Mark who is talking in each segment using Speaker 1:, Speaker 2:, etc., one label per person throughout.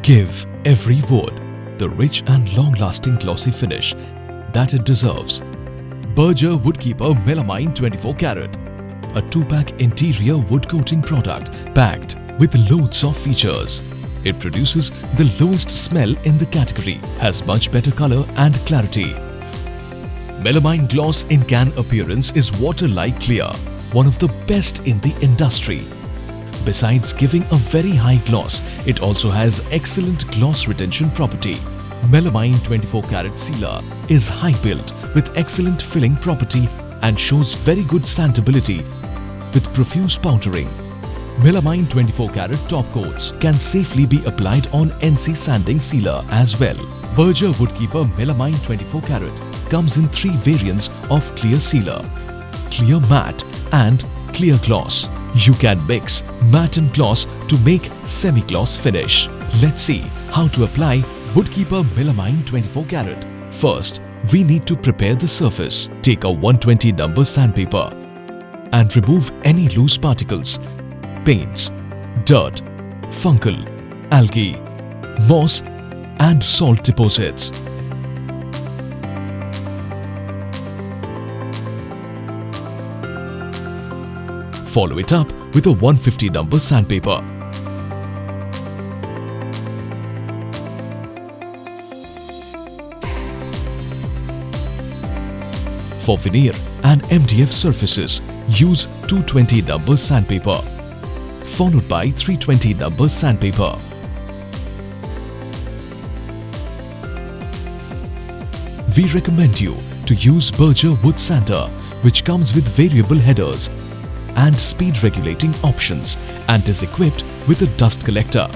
Speaker 1: Give every wood the rich and long-lasting glossy finish that it deserves. Berger Woodkeeper Melamine 24 Carat, a 2-pack interior wood coating product packed with loads of features. It produces the lowest smell in the category, has much better color and clarity. Melamine gloss in can appearance is water-like clear, one of the best in the industry. Besides giving a very high gloss, it also has excellent gloss retention property. Melamine 24 Carat Sealer is high built with excellent filling property and shows very good sandability with profuse powdering. Melamine 24 Carat top coats can safely be applied on NC sanding sealer as well. Berger Woodkeeper Melamine 24 Carat comes in 3 variants of clear sealer, clear matte and clear gloss. You can mix matte and gloss to make semi-gloss finish. Let's see how to apply Woodkeeper Melamine 24 Carat. First, we need to prepare the surface. Take a 120 number sandpaper and remove any loose particles, paints, dirt, fungal, algae, moss and salt deposits. Follow it up with a 150 number sandpaper. For veneer and MDF surfaces, use 220 number sandpaper, followed by 320 number sandpaper. We recommend you to use Berger Wood Sander, which comes with variable headers and speed regulating options and is equipped with a dust collector.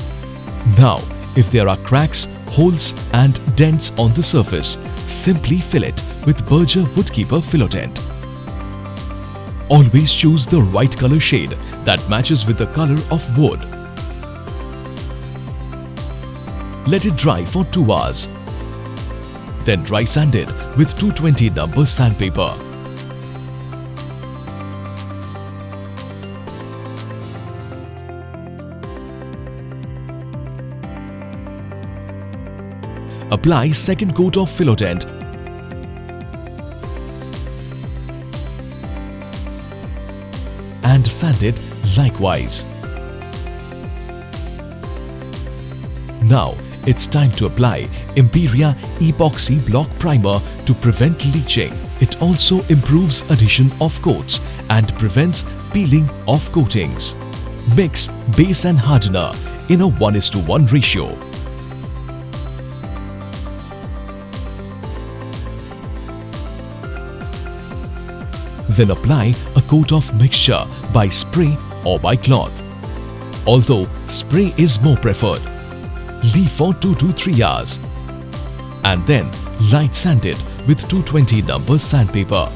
Speaker 1: Now, if there are cracks, holes and dents on the surface, simply fill it with Berger Woodkeeper Filotent. Always choose the right color shade that matches with the color of wood. Let it dry for 2 hours. Then dry sand it with 220 number sandpaper. Apply second coat of Filotent and sand it likewise. Now it's time to apply Imperia Epoxy Block Primer to prevent leaching. It also improves adhesion of coats and prevents peeling of coatings. Mix base and hardener in a 1:1 ratio. Then apply a coat of mixture by spray or by cloth. Although spray is more preferred. Leave for 2 to 3 hours and then light sand it with 220 number sandpaper.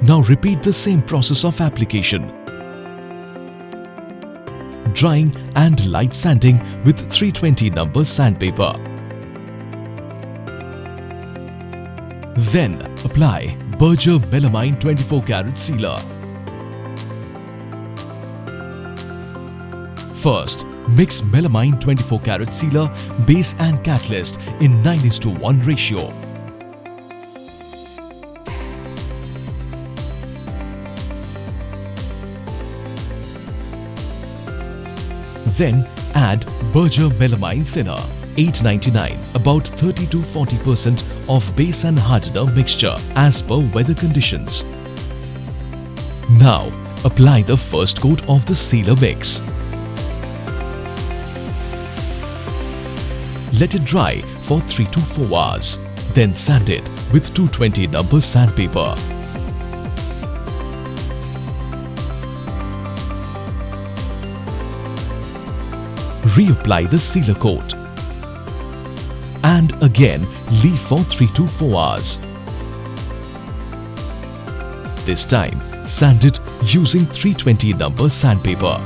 Speaker 1: Now repeat the same process of application, drying and light sanding with 320 number sandpaper. Then apply Berger Melamine 24 Carat Sealer. First, mix Melamine 24 Carat Sealer, base and catalyst in 9:1 ratio. Then add Berger Melamine Thinner, $8.99, about 30 to 40% of base and hardener mixture as per weather conditions. Now apply the first coat of the sealer mix. Let it dry for 3 to 4 hours. Then sand it with 220 number sandpaper. Reapply the sealer coat and again leave for 3 to 4 hours. This time sand it using 320 number sandpaper.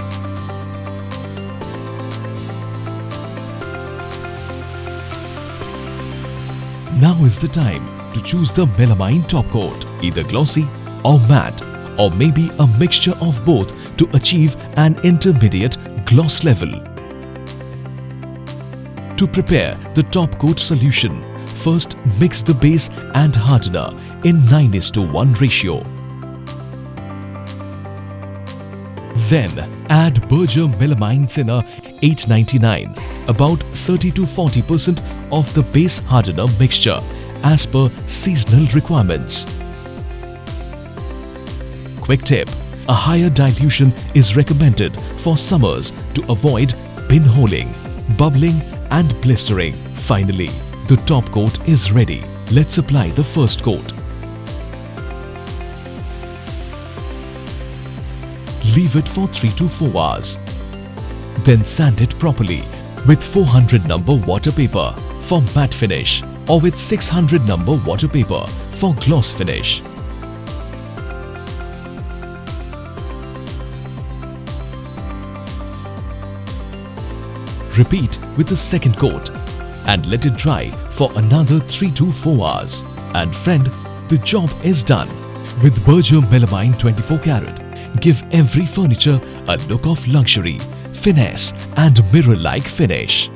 Speaker 1: Now is the time to choose the melamine top coat, either glossy or matte, or maybe a mixture of both to achieve an intermediate gloss level. To prepare the top coat solution, first mix the base and hardener in 9:1 ratio. Then add Berger Melamine Thinner 899, about 30 to 40% of the base hardener mixture as per seasonal requirements. Quick tip: a higher dilution is recommended for summers to avoid pinholing, bubbling and blistering. Finally, the top coat is ready. Let's apply the first coat. Leave it for 3 to 4 hours. Then sand it properly with 400 number water paper for matte finish or with 600 number water paper for gloss finish. Repeat with the second coat and let it dry for another 3 to 4 hours. And friend, the job is done. With Berger Melamine 24 Carat, give every furniture a look of luxury, finesse and mirror-like finish.